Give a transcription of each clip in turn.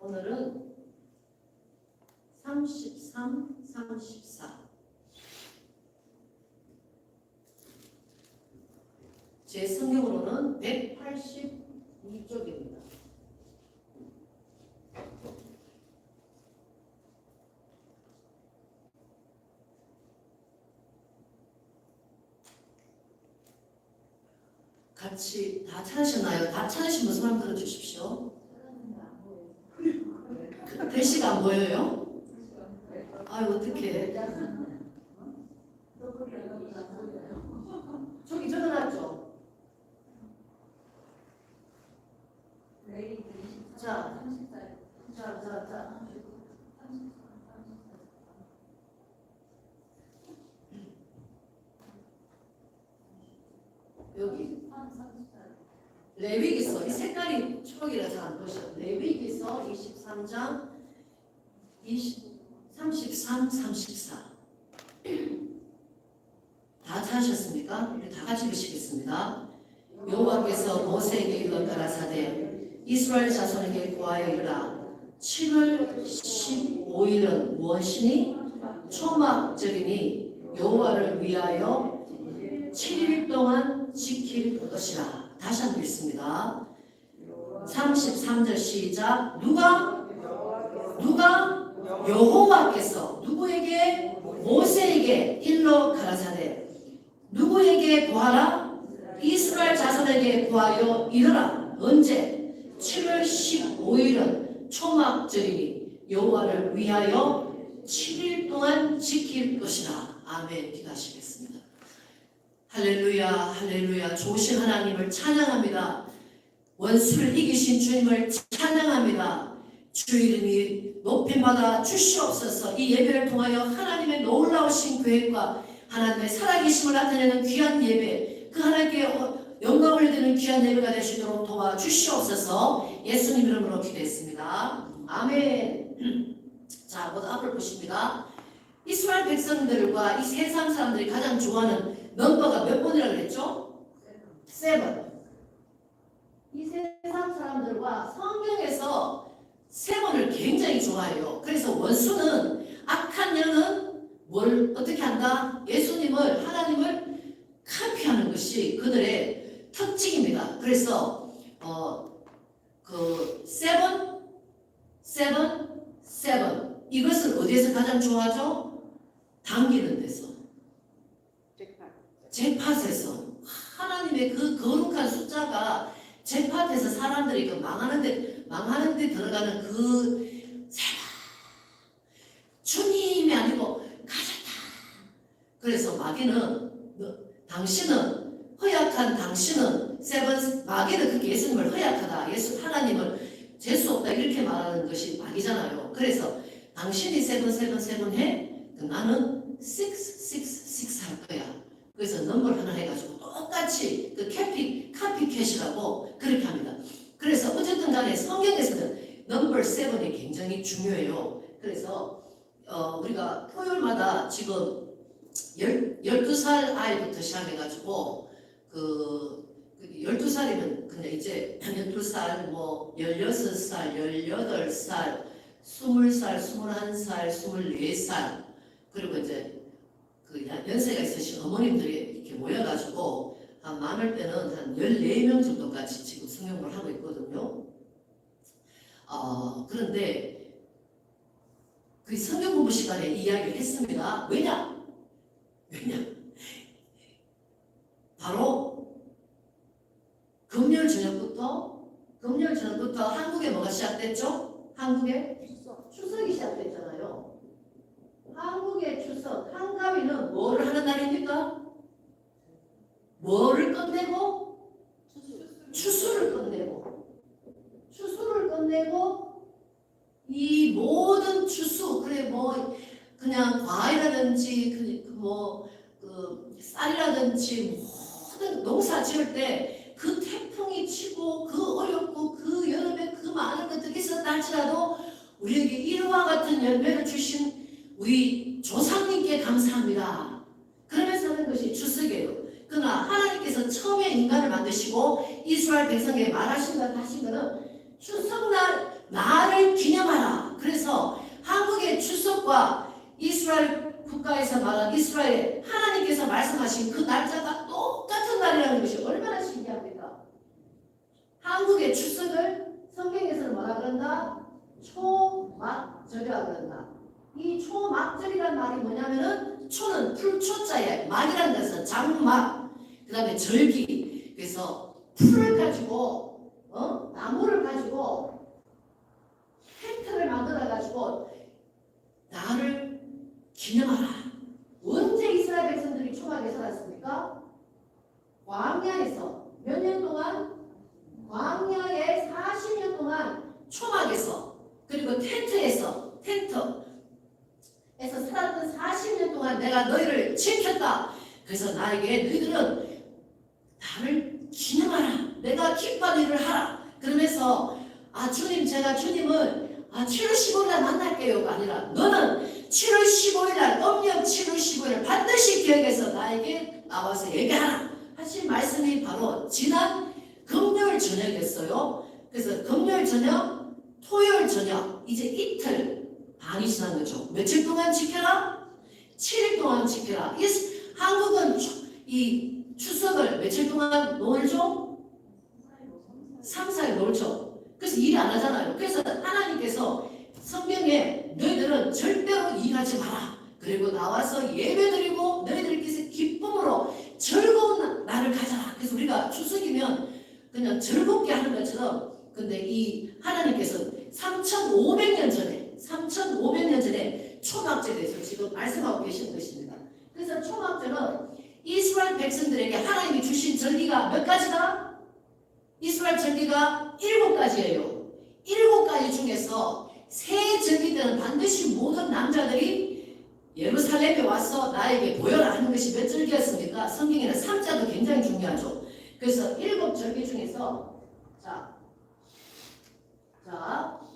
오늘은 33, 34. 제 성경으로는 182쪽입니다. 같이 다 찾으셨나요? 다 찾으신 분 손 한번 들어주십시오. 글씨가 안 보여요? 아유 어떡해. 저기 적어놨죠? 자. 여기 레위기서, 이 색깔이 초록이라서 안 보셔. 레위기서 23장 33, 34. 다 찾으셨습니까? 다 같이 읽으시겠습니다. 여호와께서 모세에게 이르러 가라사대 이스라엘 자손에게 구하여 이르라. 7월 15일은 무엇이니? 초막절이니 여호와를 위하여 7일 동안 지킬 것이라. 다시 한번 읽습니다. 33절 시작. 누가? 여호와께서 누구에게? 모세에게 일러 가라사대 누구에게 구하라? 이스라엘 자손에게 구하여 이르라. 언제? 7월 15일은 초막절이니 여호와를 위하여 7일 동안 지킬 것이라. 아멘. 기도하시겠습니다. 할렐루야, 할렐루야. 좋으신 하나님을 찬양합니다. 원수를 이기신 주님을 찬양합니다. 주 이름이 높임받아 주시옵소서. 이 예배를 통하여 하나님의 놀라우신 계획과 하나님의 살아계심을 나타내는 귀한 예배, 그 하나님께 영광을 드리는 귀한 예배가 되시도록 도와주시옵소서. 예수님 이름으로 기도했습니다. 아멘. 자, 모두 앞을 보십니다. 이스라엘 백성들과 이 세상 사람들이 가장 좋아하는 넘버가 몇 번이라고 그랬죠? 7. 이 세상 사람들과 성경에서 7을 굉장히 좋아해요. 그래서 원수는, 악한 영은 뭘 어떻게 한다? 예수님을, 하나님을 카피하는 것이 그들의 특징입니다. 그래서 그 7 이것을 어디에서 가장 좋아하죠? 당기는 데서, 잭팟에서. 하나님의 그 거룩한 숫자가 잭팟에서 사람들이 그 망하는 데 들어가는 그 세바, 주님이 아니고 가졌다. 그래서 마귀는, 허약한 당신은, 마귀는 그렇게 예수님을 허약하다, 하나님을 재수 없다 이렇게 말하는 것이 마귀잖아요. 그래서 당신이 7 해? 나는 6 할 거야. 그래서 넘버를 하나 해가지고 똑같이 그 카피캣이라고 그렇게 합니다. 그래서 어쨌든 간에 성경에서는 넘버 7이 굉장히 중요해요. 그래서 우리가 토요일마다 지금 12살 아이부터 시작해가지고 12살이면 근데 이제 12살, 뭐 16살, 18살, 20살, 21살, 24살, 그리고 이제 그 연세가 있으신 어머님들이 이렇게 모여가지고 한 많을 때는 한 14명 정도까지 지금 성경을 하고 있거든요. 그런데 그 성경 공부 시간에 이야기를 했습니다. 왜냐? 바로 금요일 저녁부터 한국에 뭐가 시작됐죠? 한국에 추석이 시작됐잖아요. 한국의 추석, 한가위는 뭐를 하는 날입니까? 뭐를 끝내고? 추수를 끝내고 이 모든 추수, 그래 뭐 그냥 과일이라든지 쌀이라든지 모든 농사 지을 때 그 태풍이 치고 그 어렵고 그 여름에 그 많은 것들이 있었다 할지라도 우리에게 이와 같은 열매를 주신 우리 조상님께 감사합니다. 그러면서 하는 것이 추석이에요. 그러나 하나님께서 처음에 인간을 만드시고 이스라엘 백성에게 말하신 거는 추석날 나를 기념하라. 그래서 한국의 추석과 이스라엘 국가에서 말한 이스라엘 하나님께서 말씀하신 그 날짜가 똑같은 날이라는 것이 얼마나 신기합니까? 한국의 추석을 성경에서는 뭐라 그런다? 초막절이라 그런다. 이 초막절이란 말이 뭐냐면은 초는 풀초자에 막이라는 것은 장막, 그 다음에 절기. 그래서 풀을 가지고 나무를 가지고 텐트를 만들어 가지고 나를 기념하라. 언제 이스라엘 백성들이 초막에 살았습니까? 광야에서 몇 년 동안? 광야에 40년 동안 초막에서 그리고 텐트에서 살았던 40년 동안 내가 너희를 지켰다. 그래서 나에게 너희들은 나를 기념하라. 내가 기뻐하는 일을 하라. 그러면서 주님 제가 주님을 7월 15일날 만날게요가 아니라 너는 7월 15일날 음력 7월 15일을 반드시 기억해서 나에게 나와서 얘기하라 하신 말씀이 바로 지난 금요일 저녁이었어요. 그래서 금요일 저녁, 토요일 저녁 이제 이틀 반이 지난 거죠. 며칠 동안 지켜라? 7일 동안 지켜라. 한국은 이 추석을 며칠 동안 놀죠? 3, 4일 놀죠. 그래서 일 안 하잖아요. 그래서 하나님께서 성경에 너희들은 절대로 일하지 마라. 그리고 나와서 예배드리고 너희들께서 기쁨으로 즐거운 날을 가져라. 그래서 우리가 추석이면 그냥 즐겁게 하는 것처럼 근데 이 하나님께서 3,500년 전에 초막절에 대해서 지금 말씀하고 계시는 것입니다. 그래서 초막절은 이스라엘 백성들에게 하나님이 주신 절기가 몇 가지다? 이스라엘 절기가 7가지예요. 7가지 중에서 새 절기 때는 반드시 모든 남자들이 예루살렘에 와서 나에게 보여라 하는 것이 몇 절기였습니까? 성경에는 3자도 굉장히 중요하죠. 그래서 7절기 중에서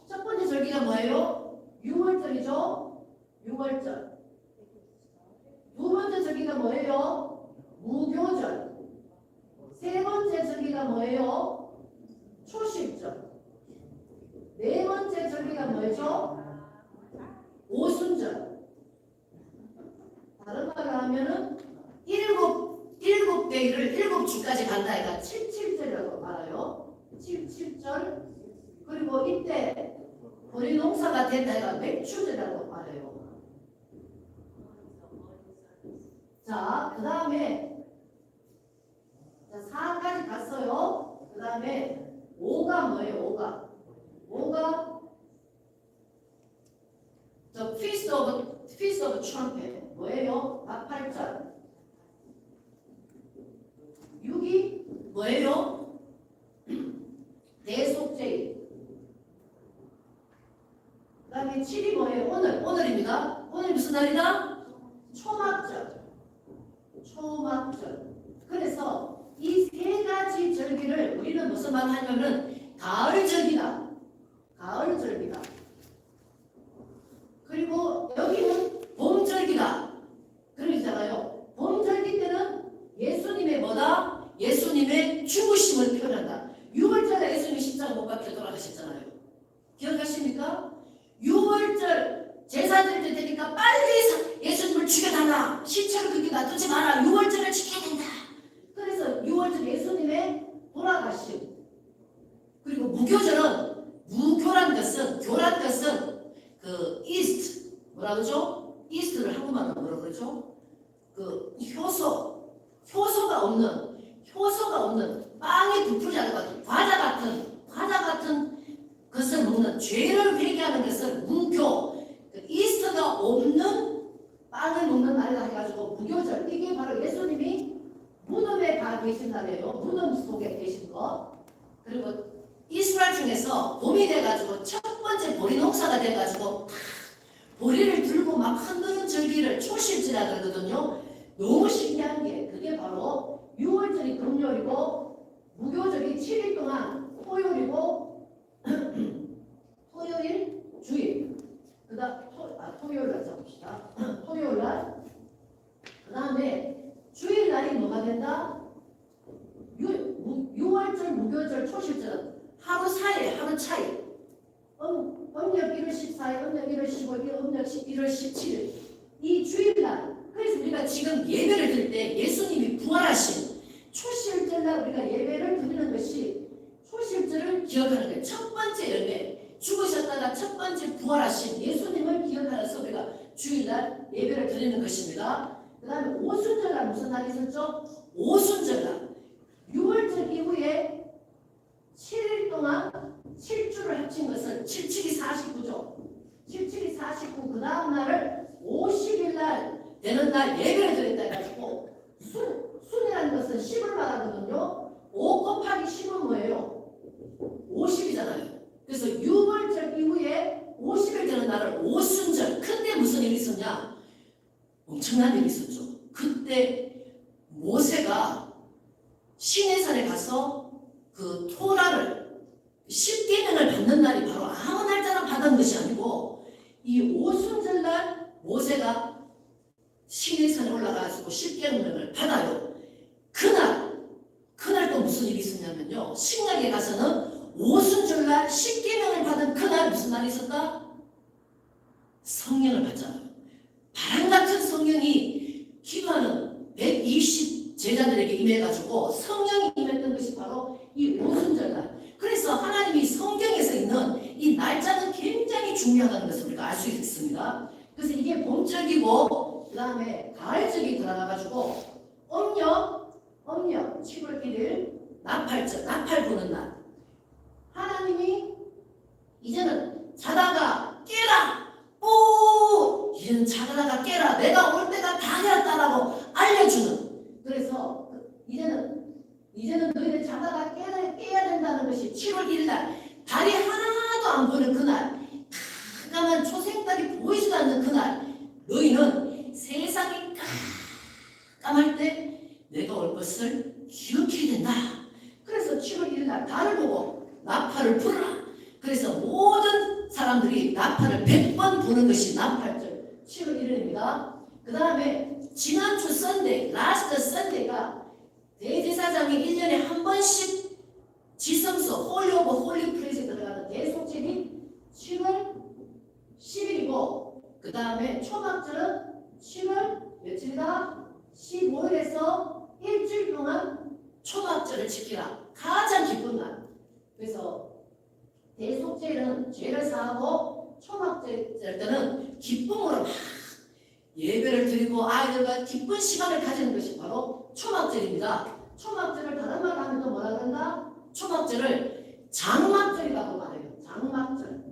첫 번째 절기가 뭐예요? 6월절이죠. 6월절. 두 번째 절기가 뭐예요? 무교절. 세 번째 절기가 뭐예요? 초실절. 네 번째 절기가 뭐죠? 오순절. 다른 말로 하면은 일곱 데이를 7주까지 간다 해가 77절이라고 말해요. 77절. 그리고 이때 우리 농사가 된다 해가 맥추절이라고 말해요. 자, 그 다음에 4까지 갔어요. 그 다음에 5가 뭐예요? 5가 The Feast of Trumpet 뭐예요? 나팔절. 6이 뭐예요? 대속죄일. 그 다음에 7이 뭐예요? 오늘입니다. 오늘 무슨 날이다? 초막절. 그래서 이 3가지 절기를 우리는 무슨 말 하냐면은 가을절기다. 그리고 여기는 봄절기다. 그러잖아요. 봄절기 때는 예수님의 뭐다? 예수님의 죽으심을 표현한다. 6월절에 예수님이 십자가 못 박혀 돌아가셨잖아요. 기억하십니까? 6월절 제사 드릴 때 되니까 빨리 예수님을 죽여달라. 시체를 그렇게 놔두지 마라. 6월절을 지켜야 된다. 그래서 6월절 예수님의 돌아가심. 그리고 무교란 것은 그 이스트 뭐라 그러죠? 이스트를 한국말로 뭐라 그러죠? 그 효소가 없는 빵에 부풀지 않은 과자 같은 것을 먹는 죄를 회개하는 것을 무교. 그 이스트가 없는 빵을 먹는 날이라 해가지고 무교절. 이게 바로 예수님이 무덤에 가 계신 날이에요. 무덤 속에 계신 거. 그리고 이스라엘 중에서 봄이 돼가지고 첫 번째 보리 농사가 돼가지고 보리를 들고 막 흔드는 절기를 초실지라 그러거든요. 너무 신기한 게 그게 바로 6월절이 금요일이고 무교절이 7일 동안 토요일이고 토요일 주일 토요일날 잡읍시다. 토요일날 그 다음에 주일날이 뭐가 된다? 6월절 무교절 초실절은 하루 차이. 음력 1월 14일, 음력 1월 15일, 음력 1월 17일 이 주일날. 그래서 우리가 지금 예배를 드릴 때 예수님이 부활하신 초실절날 우리가 예배를 드리는 것이 초실절을 기억하는 거예요. 첫 번째 열매, 죽으셨다가 첫 번째 부활하신 예수님을 기억하면서 우리가 주일날 예배를 드리는 것입니다. 그 다음에 오순절날 무슨 날이 있었죠? 오순절날 6월절 이후에 7일 동안 7주를 합친 것은 7축이 49죠. 7축이 49. 그 다음 날을 50일 날 되는 날 예배를 드린다 해가지고 순이라는 것은 10을 말하거든요. 5 곱하기 10은 뭐예요? 50이잖아요. 그래서 6월절 이후에 50일 되는 날을 오순절. 근데 무슨 일이 있었냐? 엄청난 일이 있었죠. 그때 모세가 시내산에 가서 그 토라를 10계명을 받는 날이 바로 아무 날짜나 받은 것이 아니고 이 오순절날 모세가 시내산에 올라가지고 10계명을 받아요. 그날 또 무슨 일이 있었냐면요. 신약에 가서는 오순절날 10계명을 받은 그날 무슨 날이 있었다? 성령을 받잖아요. 바람 같은 성령이 기도하는 120 제자들에게 임해가지고 성령이 임했던 것이 바로 이 오순절날. 그래서 하나님이 성경에서 있는 이 날짜는 굉장히 중요하다는 것을 우리가 알 수 있습니다. 그래서 이게 봄절기고 그 다음에 가을절기 들어가가지고 음력 7월 1일 나팔절, 나팔 부는 날. 하나님이 이제는 자다가 깨라! 오! 이제는 자다가 깨라! 내가 올 때가 다 되었다라고 알려주는. 그래서 이제는 너희들 자다가 깨야 된다는 것이 7월 1일 날 달이 하나도 안 보이는 그날, 깜깜한 초생달이 보이지도 않는 그날, 너희는 세상이 깜깜할 때 내가 올 것을 기억해야 된다. 그래서 7월 1일 날 달을 보고 나팔을 불어라. 그래서 모든 사람들이 나팔을 100번 부는 것이 나팔절 7월 1일입니다. 그 다음에 지난주 썬데이, 라스트 썬데이가 대제사장이 1년에 한 번씩 지성소, 홀리 오브 홀리 플레이스에 들어가는 대속절이 7월 10일이고 그 다음에 초막절은 7월 며칠이다? 15일에서 일주일 동안 초막절을 지키라. 가장 기쁜 날. 그래서 대속절은 죄를 사하고 초막절 때는 기쁨으로 막 예배를 드리고 아이들과 기쁜 시간을 가지는 것이 바로 초막절입니다. 초막절을 다른 말로 하면 또 뭐라 그런다? 초막절을 장막절이라고 말해요. 장막절.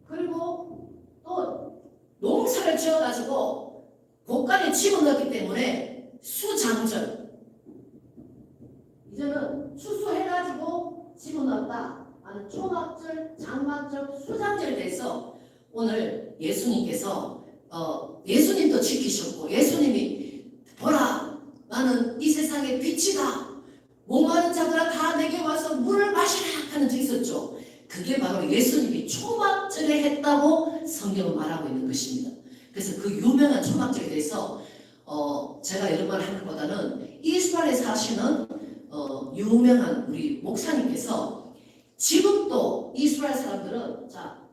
그리고 또 농사를 지어가지고 곳간에 집어넣었기 때문에 수장절. 이제는 추수해가지고 집어넣었다 하는 초막절, 장막절, 수장절에 대해서 오늘 예수님께서 예수님도 지키셨고 예수님이 보라 나는 이 세상의 빛이다. 목마른 자들아 다 내게 와서 물을 마시라 하는 적이 있었죠. 그게 바로 예수님이 초막절에 했다고 성경은 말하고 있는 것입니다. 그래서 그 유명한 초막절에 대해서 제가 이런 말 하는 것보다는 이스라엘에 사시는 유명한 우리 목사님께서 지금도 이스라엘 사람들은 자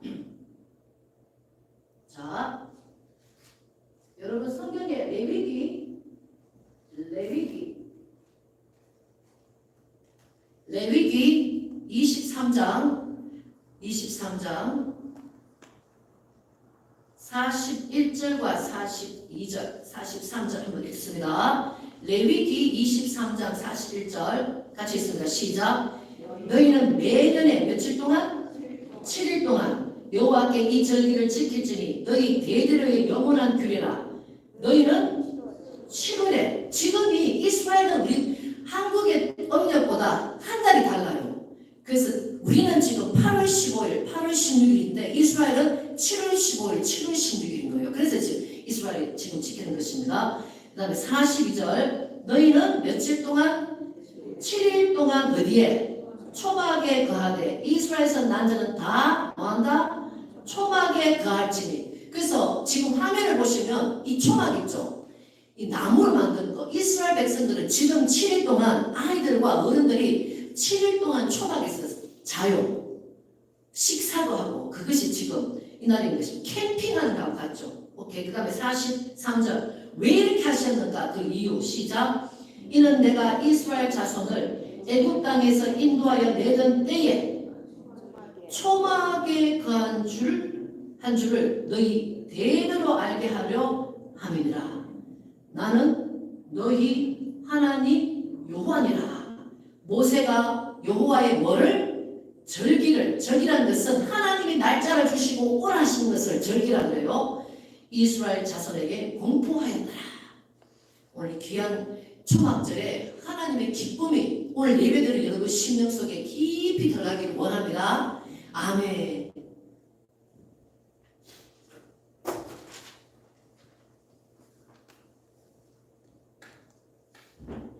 여러분 성경에 레위기 23장 41절과 42절 43절 한번 읽습니다. 레위기 23장 41절 같이 있습니다. 시작. 너희는 매년에 며칠 동안? 7일 동안 여호와께 이 절기를 지킬지니 너희 대대로의 영원한 규례라. 너희는 7월에 지금이 이스라엘은 우리 한국의 음력보다 한 달이 달라요. 그래서 우리는 지금 8월 15일, 8월 16일인데 이스라엘은 7월 15일, 7월 16일인 거예요. 그래서 지금 이스라엘이 지금 지키는 것입니다. 그 다음에 42절 너희는 며칠 동안? 7일 동안 어디에? 초막에 거하되 이스라엘에서 난 자는 다 뭐한다? 초막에 거할지니. 그래서 지금 화면을 보시면 이 초막 있죠? 이 나무를 만드는 거. 이스라엘 백성들은 지금 7일 동안 아이들과 어른들이 7일 동안 초막에서 자요. 식사도 그것이 지금 이날인 것입니다. 캠핑하는 거하고 같죠. 오케이. 그 다음에 43절. 왜 이렇게 하셨는가? 그 이유. 시작. 이는 내가 이스라엘 자손을 애굽 땅에서 인도하여 내던 때에 초막에 거한 한 줄을 너희 대대로 알게 하려 함이니라. 나는 너희 하나님 여호와니라. 모세가 여호와의 뭐를? 절기라는 것은 하나님이 날짜를 주시고 오라 하신 것을 절기라는 거예요. 이스라엘 자손에게 공포하였더라. 오늘 귀한 초막절에 하나님의 기쁨이 오늘 예배드리는 여러분 심령 속에 깊이 들어가기를 원합니다. 아멘.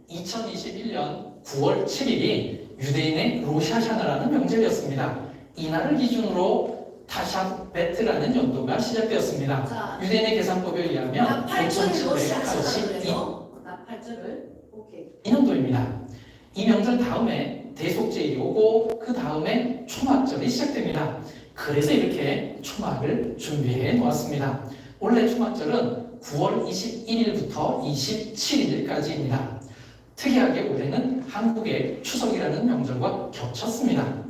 2021년 9월 7일이 유대인의 로샤샤나라는 명절이었습니다. 이날을 기준으로 타샷 베트라는 연도가 시작되었습니다. 자, 유대인의 계산법에 의하면 8절로 시작하는 거예요. 8절을. 오케이. 2년도입니다. 이 명절 다음에 대속제일이 오고 그 다음에 초막절이 시작됩니다. 그래서 이렇게 초막을 준비해 놓았습니다. 원래 초막절은 9월 21일부터 27일까지입니다. 특이하게 올해는 한국의 추석이라는 명절과 겹쳤습니다.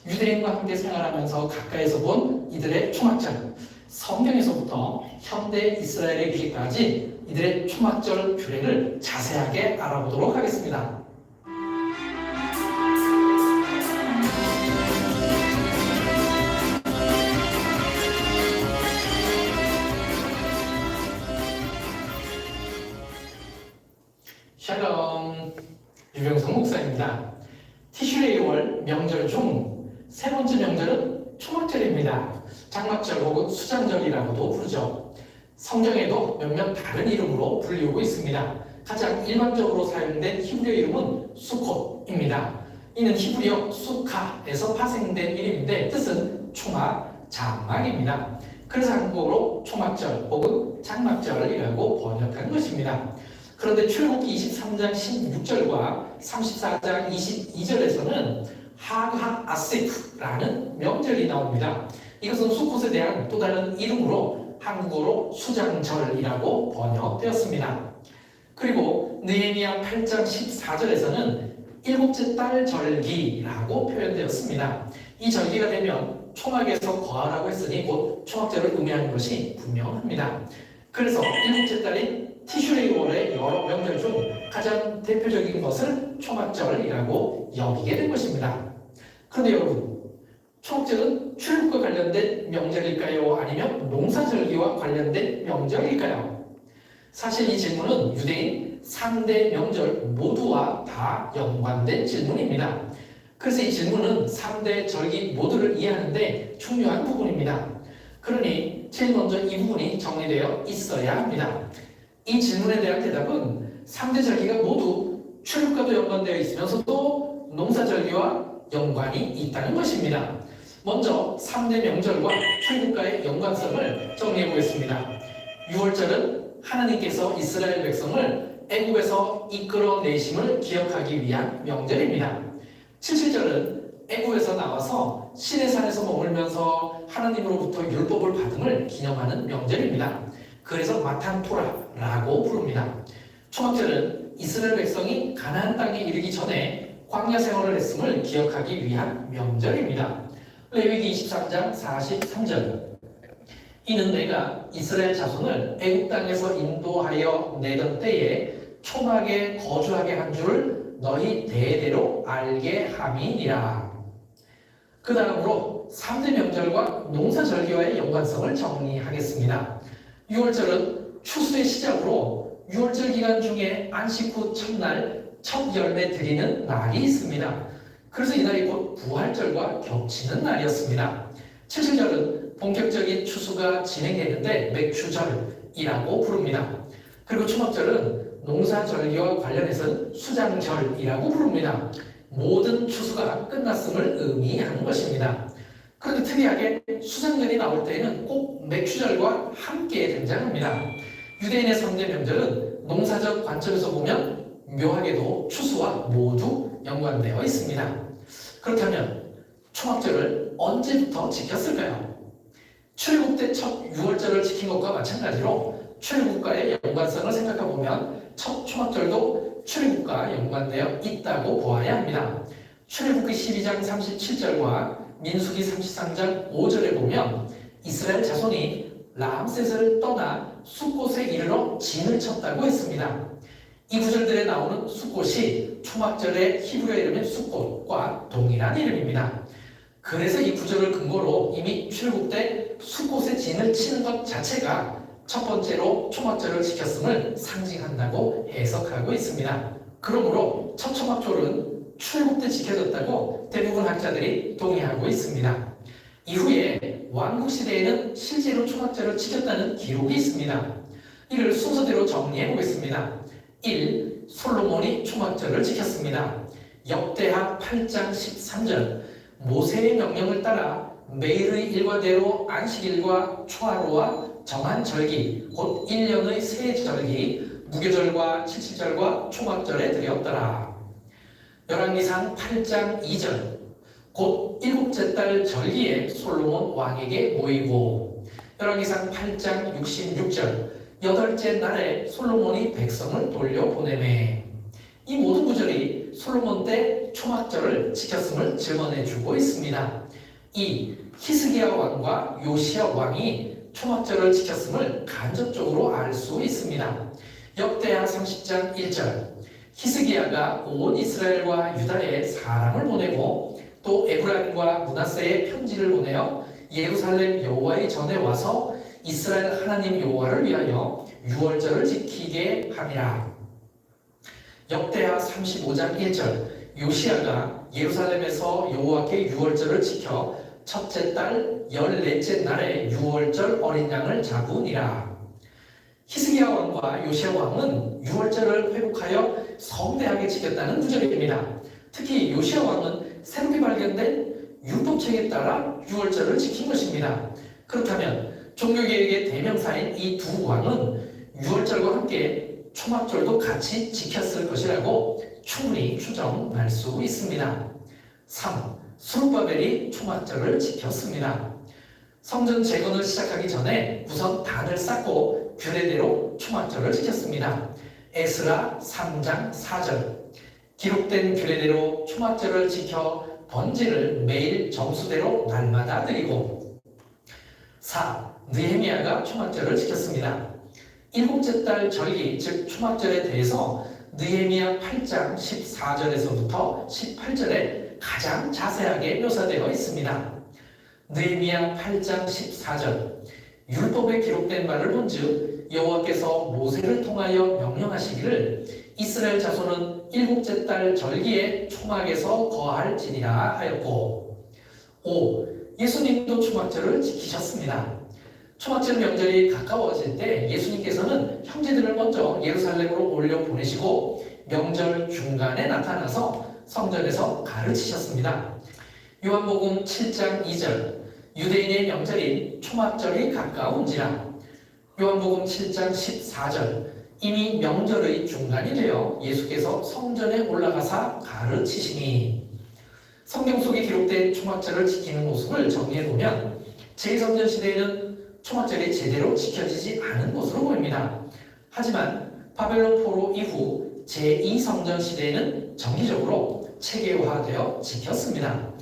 유대인과 함께 생활하면서 가까이서 본 이들의 초막절, 성경에서부터 현대 이스라엘에 이르기까지 이들의 초막절 규례를 자세하게 알아보도록 하겠습니다. 샬롬, 유병성 목사입니다. 티슈레이월 명절 중 세 번째 명절은 초막절입니다. 장막절 혹은 수장절이라고도 부르죠. 성경에도 몇몇 다른 이름으로 불리우고 있습니다. 가장 일반적으로 사용된 히브리어 이름은 수콧입니다. 이는 히브리어 수카에서 파생된 이름인데 뜻은 초막, 장막입니다. 그래서 한국어로 초막절 혹은 장막절이라고 번역한 것입니다. 그런데 출애굽기 23장 16절과 34장 22절에서는 하가 아세프라는 명절이 나옵니다. 이것은 수콧에 대한 또 다른 이름으로 한국어로 수장절이라고 번역되었습니다. 그리고 느헤미야 8장 14절에서는 일곱째 달 절기라고 표현되었습니다. 이 절기가 되면 초막에서 거하라고 했으니 곧 초막절을 의미하는 것이 분명합니다. 그래서 일곱째 달인 티슈레이월의 여러 명절 중 가장 대표적인 것을 초막절이라고 여기게 된 것입니다. 그런데 여러분, 초막절은 출애굽과 관련된 명절일까요? 아니면 농사절기와 관련된 명절일까요? 사실 이 질문은 유대인 3대 명절 모두와 다 연관된 질문입니다. 그래서 이 질문은 3대 절기 모두를 이해하는데 중요한 부분입니다. 그러니 제일 먼저 이 부분이 정리되어 있어야 합니다. 이 질문에 대한 대답은 3대 절기가 모두 출애굽과도 연관되어 있으면서도 농사절기와 연관이 있다는 것입니다. 먼저 3대 명절과 출애굽과의 연관성을 정리해 보겠습니다. 6월절은 하나님께서 이스라엘 백성을 애굽에서 이끌어내심을 기억하기 위한 명절입니다. 77절은 애굽에서 나와서 시내산에서 머물면서 하나님으로부터 율법을 받음을 기념하는 명절입니다. 그래서 마탄토라라고 부릅니다. 초막절은 이스라엘 백성이 가나안 땅에 이르기 전에 광야 생활을 했음을 기억하기 위한 명절입니다. 레위기 23장 43절. 이는 내가 이스라엘 자손을 애굽 땅에서 인도하여 내던 때에 초막에 거주하게 한 줄을 너희 대대로 알게 함이니라. 그 다음으로 3대 명절과 농사절기와의 연관성을 정리하겠습니다. 6월절은 추수의 시작으로 6월절 기간 중에 안식 후 첫날 첫 열매 드리는 날이 있습니다. 그래서 이날이 곧 부활절과 겹치는 날이었습니다. 77절은 본격적인 추수가 진행되는데 맥추절이라고 부릅니다. 그리고 초막절은 농사절기와 관련해서는 수장절이라고 부릅니다. 모든 추수가 끝났음을 의미하는 것입니다. 그런데 특이하게 수장절이 나올 때에는 꼭 맥추절과 함께 등장합니다. 유대인의 3대 명절은 농사적 관점에서 보면 묘하게도 추수와 모두 연관되어 있습니다. 그렇다면 초막절을 언제부터 지켰을까요? 출애굽 때 첫 유월절을 지킨 것과 마찬가지로 출애굽과의 연관성을 생각해 보면 첫 초막절도 출애굽과 연관되어 있다고 보아야 합니다. 출애굽기 12장 37절과 민수기 33장 5절에 보면 이스라엘 자손이 람셋을 떠나 숫곳에 이르러 진을 쳤다고 했습니다. 이 구절들에 나오는 숫곳이 초막절의 히브리어 이름인 숫곳과 동일한 이름입니다. 그래서 이 구절을 근거로 이미 출애굽 때 숫곳에 진을 치는 것 자체가 첫 번째로 초막절을 지켰음을 상징한다고 해석하고 있습니다. 그러므로 첫 초막절은 출애굽 때 지켜졌다고 대부분 학자들이 동의하고 있습니다. 이후에 왕국 시대에는 실제로 초막절을 지켰다는 기록이 있습니다. 이를 순서대로 정리해 보겠습니다. 1. 솔로몬이 초막절을 지켰습니다. 역대하 8장 13절 모세의 명령을 따라 매일의 일과대로 안식일과 초하루와 정한 절기 곧 1년의 세 절기 무교절과 칠칠절과 초막절에 드렸더라. 열왕기상 8장 2절 곧 일곱째 달 절기에 솔로몬 왕에게 모이고 열왕기상 8장 66절 여덟째 날에 솔로몬이 백성을 돌려보내매. 이 모든 구절이 솔로몬 때 초막절을 지켰음을 증언해주고 있습니다. 이 히스기야 왕과 요시야 왕이 초막절을 지켰음을 간접적으로 알 수 있습니다. 역대하 30장 1절 히스기야가 온 이스라엘과 유다에 사람을 보내고 또 에브라임과 므낫세에 편지를 보내어 예루살렘 여호와의 전에 와서 이스라엘 하나님 여호와를 위하여 유월절을 지키게 하니라. 역대하 35장 1절 요시야가 예루살렘에서 여호와께 유월절을 지켜 첫째 달 14째 날에 유월절 어린 양을 잡으니라. 히스기야 왕과 요시야 왕은 유월절을 회복하여 성대하게 지켰다는 구절입니다. 특히 요시야 왕은 새롭게 발견된 율법책에 따라 유월절을 지킨 것입니다. 그렇다면 종교개혁의 대명사인 이 두 왕은 유월절과 함께 초막절도 같이 지켰을 것이라고 충분히 추정할 수 있습니다. 3. 스룹바벨이 초막절을 지켰습니다. 성전 재건을 시작하기 전에 우선 단을 쌓고 규례대로 초막절을 지켰습니다. 에스라 3장 4절 기록된 규례대로 초막절을 지켜 번제를 매일 정수대로 날마다 드리고 4. 느헤미야가 초막절을 지켰습니다. 일곱째 달 절기 즉 초막절에 대해서 느헤미야 8장 14절에서부터 18절에 가장 자세하게 묘사되어 있습니다. 느헤미야 8장 14절 율법에 기록된 바를 본즉 여호와께서 모세를 통하여 명령하시기를 이스라엘 자손은 일곱째 달 절기에 초막에서 거할지니라 하였고 5. 예수님도 초막절을 지키셨습니다. 초막절 명절이 가까워질 때 예수님께서는 형제들을 먼저 예루살렘으로 올려 보내시고 명절 중간에 나타나서 성전에서 가르치셨습니다. 요한복음 7장 2절 유대인의 명절인 초막절이 가까운지라. 요한복음 7장 14절 이미 명절의 중간이 되어 예수께서 성전에 올라가사 가르치시니. 성경 속에 기록된 초막절을 지키는 모습을 정리해보면 제2성전 시대에는 초막절이 제대로 지켜지지 않은 것으로 보입니다. 하지만 바벨론 포로 이후 제2성전 시대에는 정기적으로 체계화되어 지켰습니다.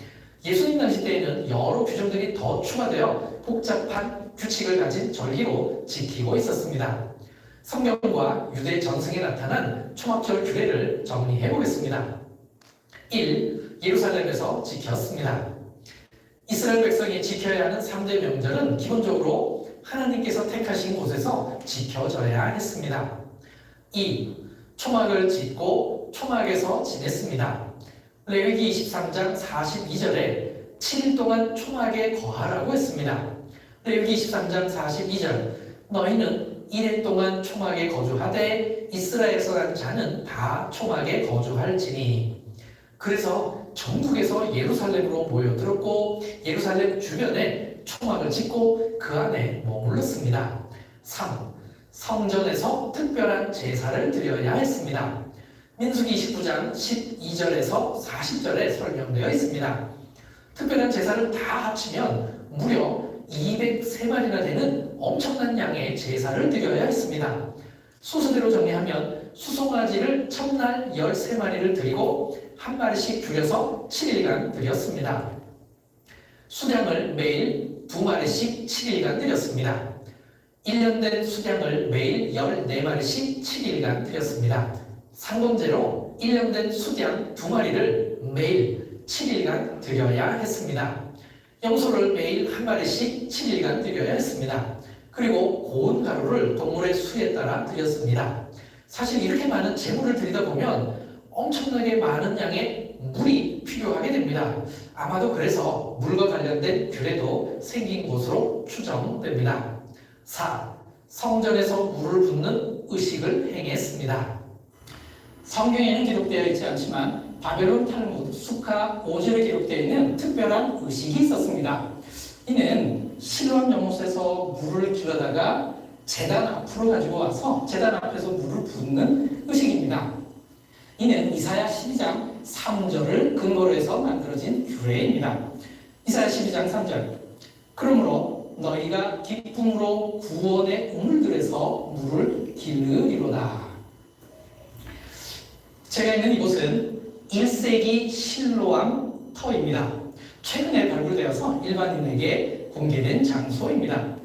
예수님 당시 때에는 여러 규정들이 더 추가되어 복잡한 규칙을 가진 절기로 지키고 있었습니다. 성경과 유대 전승에 나타난 초막절 규례를 정리해 보겠습니다. 1. 예루살렘에서 지켰습니다. 이스라엘 백성이 지켜야 하는 3대 명절은 기본적으로 하나님께서 택하신 곳에서 지켜져야 했습니다. 2. 초막을 짓고 초막에서 지냈습니다. 레위기 23장 42절에 7일 동안 초막에 거하라고 했습니다. 레위기 23장 42절 너희는 1일 동안 초막에 거주하되 이스라엘에서 난 자는 다 초막에 거주할지니. 그래서 전국에서 예루살렘으로 모여들었고 예루살렘 주변에 초막을 짓고 그 안에 머물렀습니다. 3. 성전에서 특별한 제사를 드려야 했습니다. 민수기 29장 12절에서 40절에 설명되어 있습니다. 특별한 제사를 다 합치면 무려 203마리나 되는 엄청난 양의 제사를 드려야 했습니다. 순서대로 정리하면 수송아지를 첫날 13마리를 드리고 한 마리씩 줄여서 7일간 드렸습니다. 수량을 매일 2마리씩 7일간 드렸습니다. 1년 된 수량을 매일 14마리씩 7일간 드렸습니다. 상번제로 1년 된 수량 2마리를 매일 7일간 드려야 했습니다. 염소를 매일 한 마리씩 7일간 드려야 했습니다. 그리고 고운 가루를 동물의 수에 따라 드렸습니다. 사실 이렇게 많은 제물을 드리다 보면 엄청나게 많은 양의 물이 필요하게 됩니다. 아마도 그래서 물과 관련된 규례도 생긴 것으로 추정됩니다. 4. 성전에서 물을 붓는 의식을 행했습니다. 성경에는 기록되어 있지 않지만 바벨론 탈무드 수카 5절에 기록되어 있는 특별한 의식이 있었습니다. 이는 실로암 연못에서 물을 길러다가 제단 앞으로 가지고 와서 제단 앞에서 물을 붓는 의식입니다. 이는 이사야 12장 3절을 근거로 해서 만들어진 규례입니다. 이사야 12장 3절. 그러므로 너희가 기쁨으로 구원의 우물들에서 물을 기르리로다. 제가 있는 이곳은 1세기 실로암 터입니다. 최근에 발굴되어서 일반인에게 공개된 장소입니다.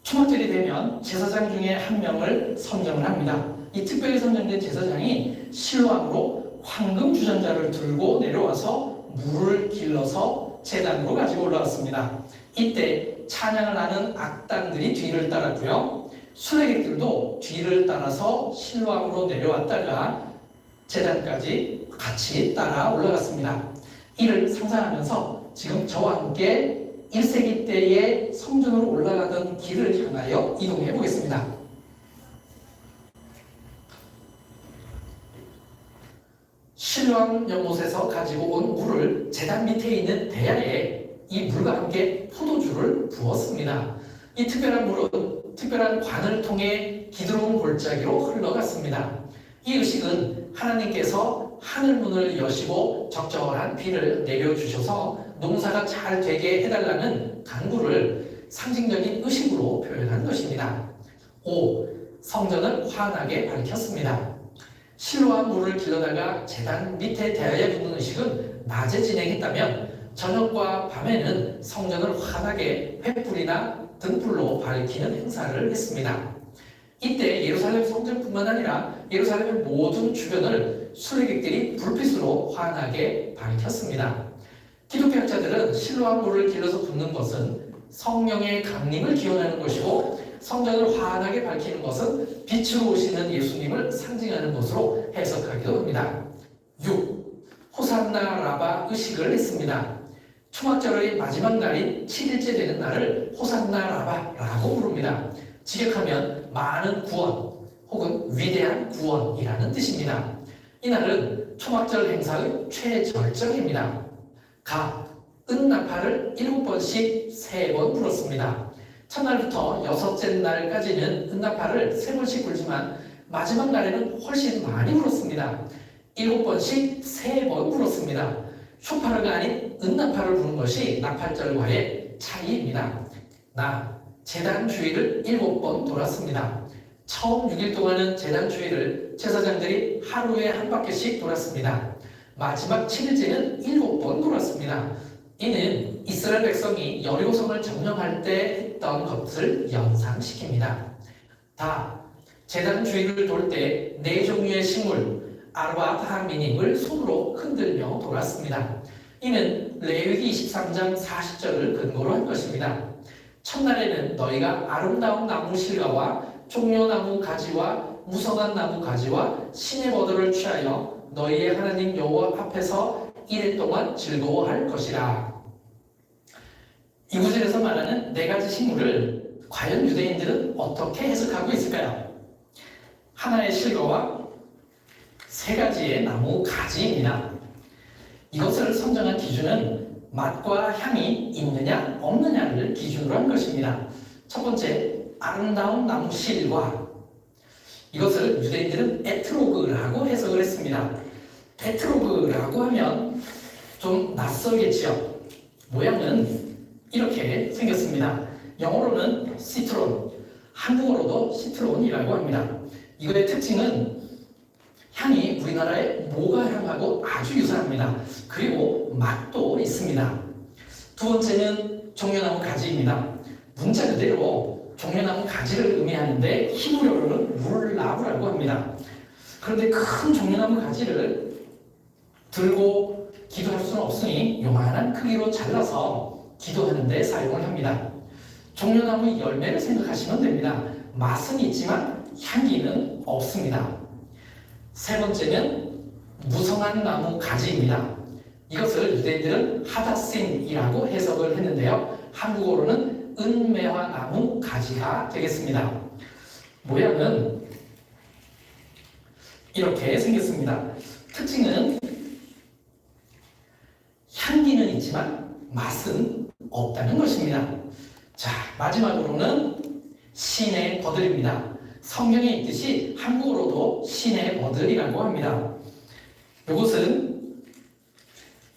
초막절이 되면 제사장 중에 한 명을 선정을 합니다. 이 특별히 선정된 제사장이 실로암으로 황금 주전자를 들고 내려와서 물을 길러서 제단으로 가지고 올라왔습니다. 이때 찬양을 하는 악단들이 뒤를 따랐고요. 순례객들도 뒤를 따라서 실로암으로 내려왔다가 제단까지 같이 따라 올라갔습니다. 이를 상상하면서 지금 저와 함께 1세기 때의 성전으로 올라가던 길을 향하여 이동해 보겠습니다. 실로암 연못에서 가지고 온 물을 제단 밑에 있는 대야에 이 물과 함께 포도주를 부었습니다. 이 특별한 물은 특별한 관을 통해 기드론 골짜기로 흘러갔습니다. 이 의식은 하나님께서 하늘문을 여시고 적절한 비를 내려주셔서 농사가 잘 되게 해달라는 간구를 상징적인 의식으로 표현한 것입니다. 5. 성전을 환하게 밝혔습니다. 실로암 물을 길러다가 제단 밑에 대야에 붓는 의식은 낮에 진행했다면 저녁과 밤에는 성전을 환하게 횃불이나 등불로 밝히는 행사를 했습니다. 이때 예루살렘 성전뿐만 아니라 예루살렘의 모든 주변을 순례객들이 불빛으로 환하게 밝혔습니다. 기독교학자들은 실로암 물을 길러서 붓는 것은 성령의 강림을 기원하는 것이고 성전을 환하게 밝히는 것은 빛으로 오시는 예수님을 상징하는 것으로 해석하기도 합니다. 6. 호산나 라바 의식을 했습니다. 초막절의 마지막 날인 7일째 되는 날을 호산나 라바라고 부릅니다. 직역하면 많은 구원 혹은 위대한 구원이라는 뜻입니다. 이 날은 초막절 행사의 최절정입니다. 은나팔을 7번씩 3번 불었습니다. 첫날부터 6째 날까지는 은나팔을 3번씩 불지만 마지막 날에는 훨씬 많이 불었습니다. 7번씩 3번 불었습니다. 쇼파르가 아닌 은나팔을 부는 것이 나팔절과의 차이입니다. 제단 주위를 7번 돌았습니다. 처음 6일 동안은 제단 주위를 제사장들이 하루에 한 바퀴씩 돌았습니다. 마지막 7일째는 7번 돌았습니다. 이는 이스라엘 백성이 여리고성을 점령할 때 했던 것을 연상시킵니다. 제단 주위를 돌 때 4종류의 식물 아르바앗 하미님을 손으로 흔들며 돌았습니다. 이는 레위기 23장 40절을 근거로 한 것입니다. 첫날에는 너희가 아름다운 나무 실과와 종려나무 가지와 무성한 나무 가지와 신의 버들을 취하여 너희의 하나님 여호와 앞에서 1일 동안 즐거워할 것이라. 이 구절에서 말하는 4가지 식물을 과연 유대인들은 어떻게 해석하고 있을까요? 하나의 실과와 3가지의 나무 가지입니다. 이것을 선정한 기준은 맛과 향이 있느냐 없느냐를 기준으로 한 것입니다. 첫 번째, 아름다운 나무 실과. 이것을 유대인들은 에트로그라고 해석을 했습니다. 에트로그라고 하면 좀 낯설겠지요. 모양은 이렇게 생겼습니다. 영어로는 시트론, 한국어로도 시트론이라고 합니다. 이거의 특징은 향이 우리나라의 모과향하고 아주 유사합니다. 그리고 맛도 있습니다. 두 번째는 종려나무 가지입니다. 문자 그대로 종려나무 가지를 의미하는데 히브리어로는 물나무라고 합니다. 그런데 큰 종려나무 가지를 들고 기도할 수는 없으니 요만한 크기로 잘라서 기도하는 데 사용을 합니다. 종려나무 열매를 생각하시면 됩니다. 맛은 있지만 향기는 없습니다. 세 번째는 무성한 나무 가지입니다. 이것을 유대인들은 하다신이라고 해석을 했는데요. 한국어로는 은매화 나무 가지가 되겠습니다. 모양은 이렇게 생겼습니다. 특징은 향기는 있지만 맛은 없다는 것입니다. 자, 마지막으로는 신의 버들입니다. 성경에 있듯이 한국어로도 신의 버들이라고 합니다. 이것은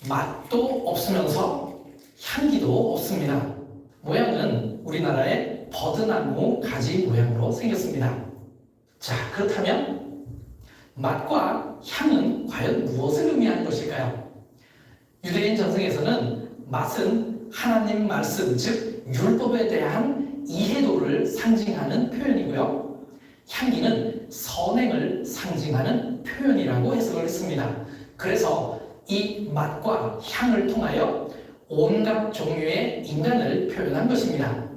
맛도 없으면서 향기도 없습니다. 모양은 우리나라의 버드나무 가지 모양으로 생겼습니다. 자, 그렇다면 맛과 향은 과연 무엇을 의미하는 것일까요? 유대인 전승에서는 맛은 하나님 말씀, 즉 율법에 대한 이해도를 상징하는 표현이고요. 향기는 선행을 상징하는 표현이라고 해석을 했습니다. 그래서 이 맛과 향을 통하여 온갖 종류의 인간을 표현한 것입니다.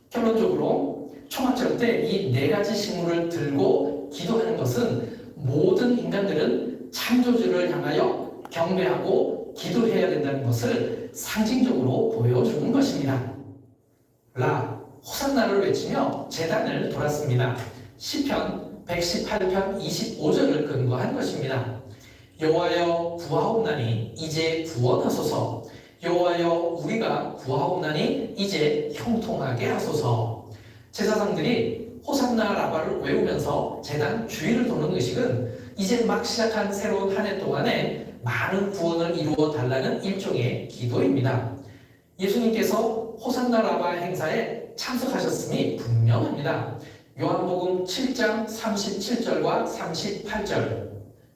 결론적으로 초막절 때 이 네 가지 식물을 들고 기도하는 것은 모든 인간들은 창조주를 향하여 경배하고 기도해야 된다는 것을 상징적으로 보여주는 것입니다. 라, 호산나를 외치며 제단을 돌았습니다. 시편 118편 25절을 근거한 것입니다. 여호와여 구하옵나니 이제 구원하소서. 여호와여 우리가 구하옵나니 이제 형통하게 하소서. 제사장들이 호산나 라바를 외우면서 제단 주위를 도는 의식은 이제 막 시작한 새로운 한 해 동안에 많은 구원을 이루어 달라는 일종의 기도입니다. 예수님께서 호산나 라바 행사에 참석하셨음이 분명합니다. 요한복음 7장 37절과 38절,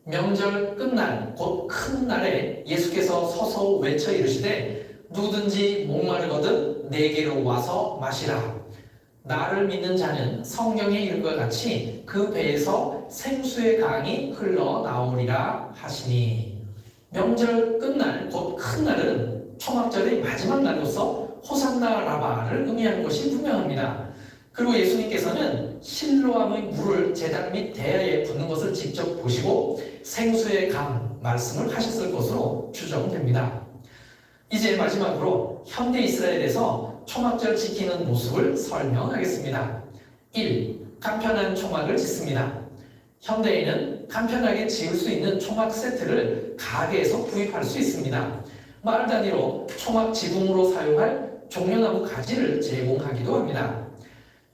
명절 끝날 곧 큰 날에 예수께서 서서 외쳐 이르시되 누구든지 목마르거든 내게로 와서 마시라. 나를 믿는 자는 성경에 이른 것 같이 그 배에서 생수의 강이 흘러나오리라 하시니. 명절 끝날 곧 큰 날은 초막절의 마지막 날로서 호산나 라바를 의미하는 것이 분명합니다. 그리고 예수님께서는 실로암의 물을 제단 및 대야에 붓는 것을 직접 보시고 생수의 강 말씀을 하셨을 것으로 추정됩니다. 이제 마지막으로 현대 이스라엘에서 초막절 지키는 모습을 설명하겠습니다. 1. 간편한 초막을 짓습니다. 현대에는 간편하게 지을 수 있는 초막 세트를 가게에서 구입할 수 있습니다. 마을 단위로 초막 지붕으로 사용할 종려나무 가지를 제공하기도 합니다.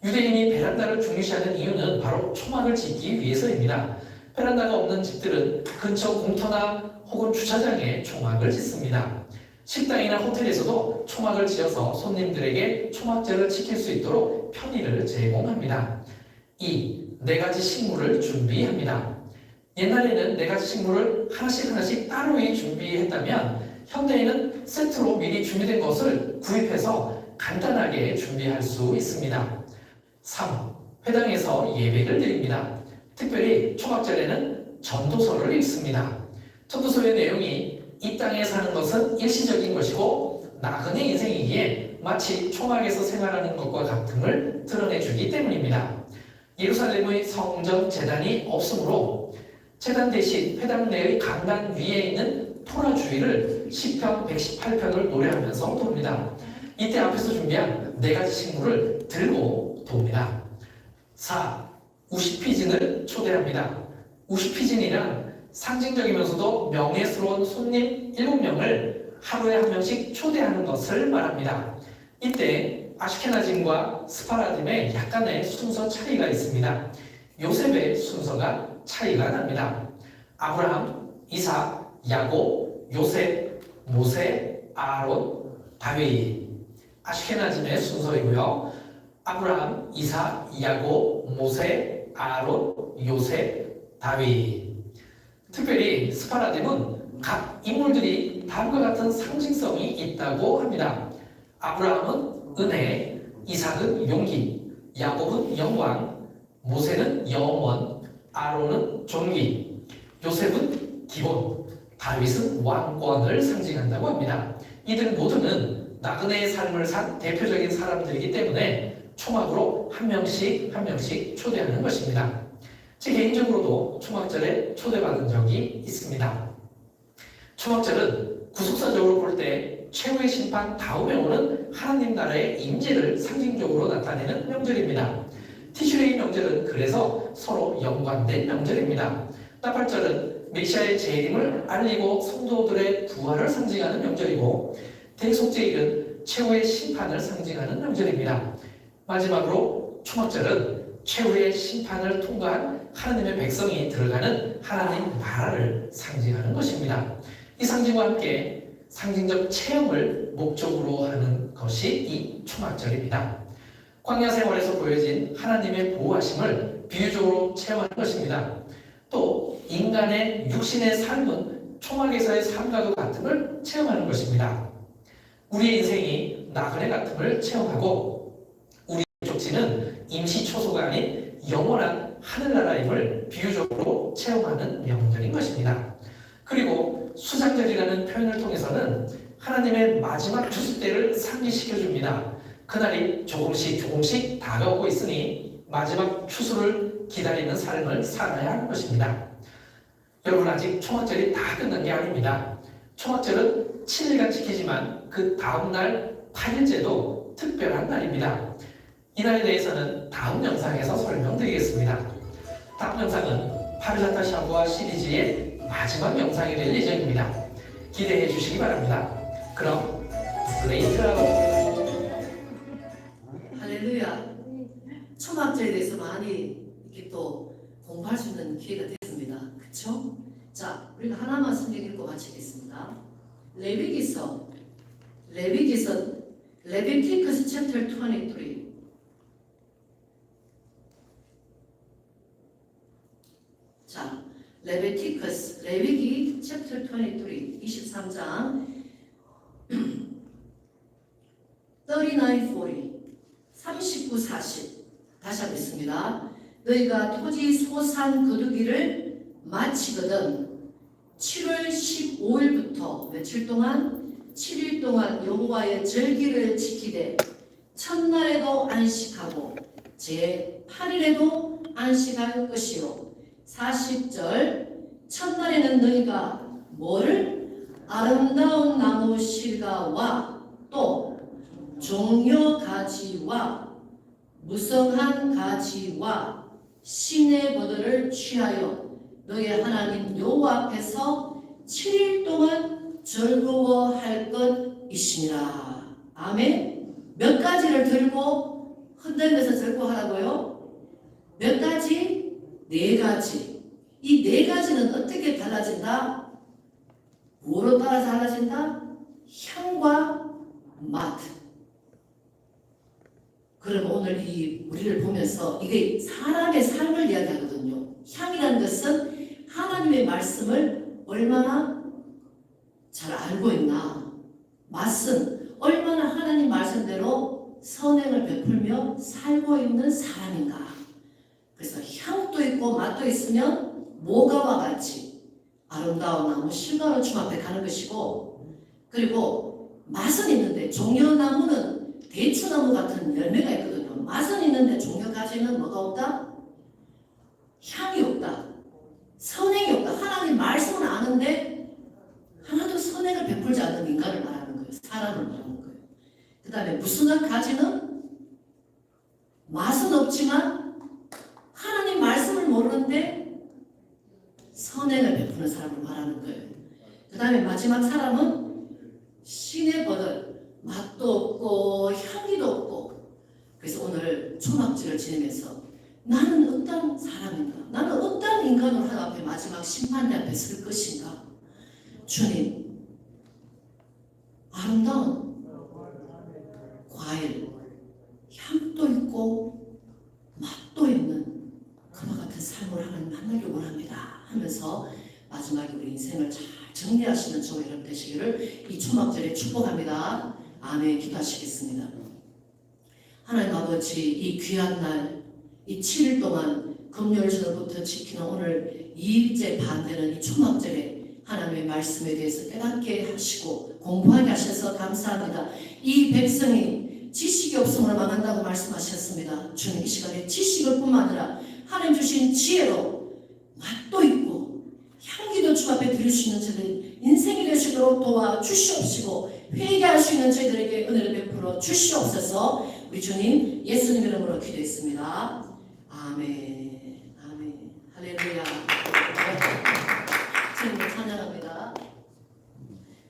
유대인이 베란다를 중요시하는 이유는 바로 초막을 짓기 위해서입니다. 베란다가 없는 집들은 근처 공터나 혹은 주차장에 초막을 짓습니다. 식당이나 호텔에서도 초막을 지어서 손님들에게 초막절을 지킬 수 있도록 편의를 제공합니다. 2. 네 가지 식물을 준비합니다. 옛날에는 네 가지 식물을 하나씩 따로 준비했다면 현대에는 세트로 미리 준비된 것을 구입해서 간단하게 준비할 수 있습니다. 3. 회당에서 예배를 드립니다. 특별히 초막절에는 전도서를 읽습니다. 전도서의 내용이 이 땅에 사는 것은 일시적인 것이고 나그네 인생이기에 마치 초막에서 생활하는 것과 같음을 드러내주기 때문입니다. 예루살렘의 성전 제단이 없으므로 제단 대신 회당 내의 강단 위에 있는 토라 주위를 시편 118편을 노래하면서 돕니다. 이때 앞에서 준비한 네 가지 식물을 들고 돕니다. 4. 우시피진을 초대합니다. 우시피진이란 상징적이면서도 명예스러운 손님 7명을 하루에 한 명씩 초대하는 것을 말합니다. 이때 아슈케나짐과 스파라딤의 약간의 순서 차이가 있습니다. 요셉의 순서가 차이가 납니다. 아브라함, 이삭, 야곱, 요셉, 모세, 아론, 다윗. 아시케나즘의 순서이고요. 아브라함, 이삭, 야곱, 모세, 아론, 요셉, 다윗. 특별히 스파라딤은 각 인물들이 다음과 같은 상징성이 있다고 합니다. 아브라함은 은혜, 이삭은 용기, 야곱은 영광, 모세는 영원, 아론은 존귀, 요셉은 기본, 다윗은 왕권을 상징한다고 합니다. 이들 모두는 나그네의 삶을 산 대표적인 사람들이기 때문에 초막으로 한 명씩 초대하는 것입니다. 제 개인적으로도 초막절에 초대받은 적이 있습니다. 초막절은 구속사적으로 볼 때 최후의 심판 다음에 오는 하나님 나라의 임재를 상징적으로 나타내는 명절입니다. 티슈레이 명절은 그래서 서로 연관된 명절입니다. 나팔절은 메시아의 재림을 알리고 성도들의 부활을 상징하는 명절이고, 대속죄일은 최후의 심판을 상징하는 명절입니다. 마지막으로 초막절은 최후의 심판을 통과한 하나님의 백성이 들어가는 하나님 나라를 상징하는 것입니다. 이 상징과 함께 상징적 체험을 목적으로 하는 것이 이 초막절입니다. 광야 생활에서 보여진 하나님의 보호하심을 비유적으로 체험하는 것입니다. 또 인간의 육신의 삶은 초막에서의 삶과도 같음을 체험하는 것입니다. 우리의 인생이 나그네 같음을 체험하고, 우리의 족지는 임시초소가 아닌 영원한 하늘나라임을 비유적으로 체험하는 명절인 것입니다. 그리고 수장절이라는 표현을 통해서는 하나님의 마지막 주수 때를 상기시켜줍니다. 그날이 조금씩 다가오고 있으니 마지막 추수를 기다리는 삶을 살아야 하는 것입니다. 여러분, 아직 초막절이 다 끝난 게 아닙니다. 초막절은 7일간 지키지만 그 다음날 8일째도 특별한 날입니다. 이 날에 대해서는 다음 영상에서 설명드리겠습니다. 다음 영상은 파르샤타 샤부아 시리즈의 마지막 영상이 될 예정입니다. 기대해 주시기 바랍니다. 그럼 레이트라고. 할렐루야. 초막절에 대해서 많이 이렇게 또 공부할 수 있는 기회가 됐습니다. 그렇죠? 자, 우리가 하나만 성경 읽고 마치겠습니다. 레비티커스 챕터 23. 자, 레위기 챕터 23, 23장 39, 40 다시 하겠습니다. 너희가 토지 소산 거두기를 마치거든 7월 15일부터 며칠 동안? 7일 동안 여호와의 절기를 지키되 첫날에도 안식하고 제8일에도 안식할 것이요 40절 첫날에는 너희가 뭐를? 아름다운 나무 실과와 또 종려 가지와 무성한 가지와 시내 버들을 취하여 너희 하나님 여호와 앞에서 7일 동안 즐거워할 것이시니라. 아멘. 몇 가지를 들고 흔들면서 즐거워하라고요? 몇 가지? 4가지. 이 4가지는 어떻게 달라진다? 뭐로 따라 달라진다? 향과 맛. 그럼 오늘 이 우리를 보면서 이게 사람의 삶을 이야기하거든요. 향이라는 것은 하나님의 말씀을 얼마나 잘 알고 있나, 맛은 얼마나 하나님 말씀대로 선행을 베풀며 살고 있는 사람인가. 그래서 향도 있고 맛도 있으면 모가와 같이 아름다운 나무 실과로 주 앞에 가는 것이고, 그리고 맛은 있는데 종려나무는 대추나무 같은 열매가 있거든요. 맛은 있는데 종려가지는 뭐가 없다? 향이 없다. 선행이 없다. 하나님 말씀은 아는데 하나도 선행을 베풀지 않는 인간을 말하는 거예요. 사람을 말하는 거예요. 그 다음에 무순한 가지는 맛은 없지만 하나님 말씀을 모르는데 선행을 베푸는 사람을 말하는 거예요. 그 다음에 마지막 사람은 신의 버들, 맛도 없고 향기도 없고. 그래서 오늘 초막절을 지내면서 나는 어떤 사람인가? 나는 어떤 인간으로 하나님 앞에 마지막 심판대 앞에 설 것인가? 주님, 아름다운 과일, 향도 있고 맛도 있는 그와 같은 삶을 하나님 만나길 원합니다 하면서 마지막에 우리 인생을 잘 정리하시는 저와 여러분 되시기를 이 초막절에 축복합니다. 아멘. 기도하시겠습니다. 하나님 아버지, 이 귀한 날, 이 7일 동안 금요일 저녁부터 지키는 오늘 2일째 반되는 이 초막절에 하나님의 말씀에 대해서 깨닫게 하시고 공부하게 하셔서 감사합니다. 이 백성이 지식이 없음으로 망한다고 말씀하셨습니다. 주님, 이 시간에 지식을 뿐만 아니라 하나님 주신 지혜로 맛도 있고 향기도 주 앞에 드릴 수 있는 저희들 인생이 되시도록 도와주시옵시고 회개할 수 있는 저희들에게 은혜를 베풀어 주시옵소서. 우리 주님 예수님 이름으로 기도했습니다. 아멘. 아멘. 할렐루야. 주님을 찬양합니다.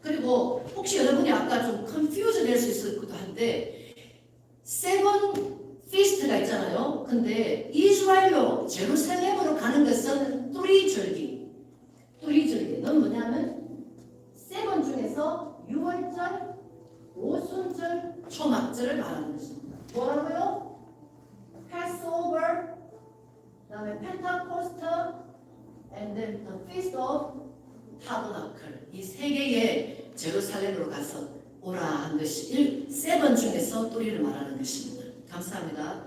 그리고 혹시 여러분이 아까 좀 컨퓨즈 될 수 있을 것도 한데 세븐 피스트가 있잖아요. 근데 이스라엘로 제루살렘으로 가는 것은 뚜리절기. 뚜리절기는 뭐냐면 세븐 중에서 6월절, 오순절, 초막절을 말하는 것입니다. 뭐라고요? Passover, 그다음에 펜타코스트, and then the Feast of Tabernacle. 이 세 개의 제루살렘으로 가서 오라 한 것이 세번 중에서 뚜리를 말하는 것입니다. 감사합니다.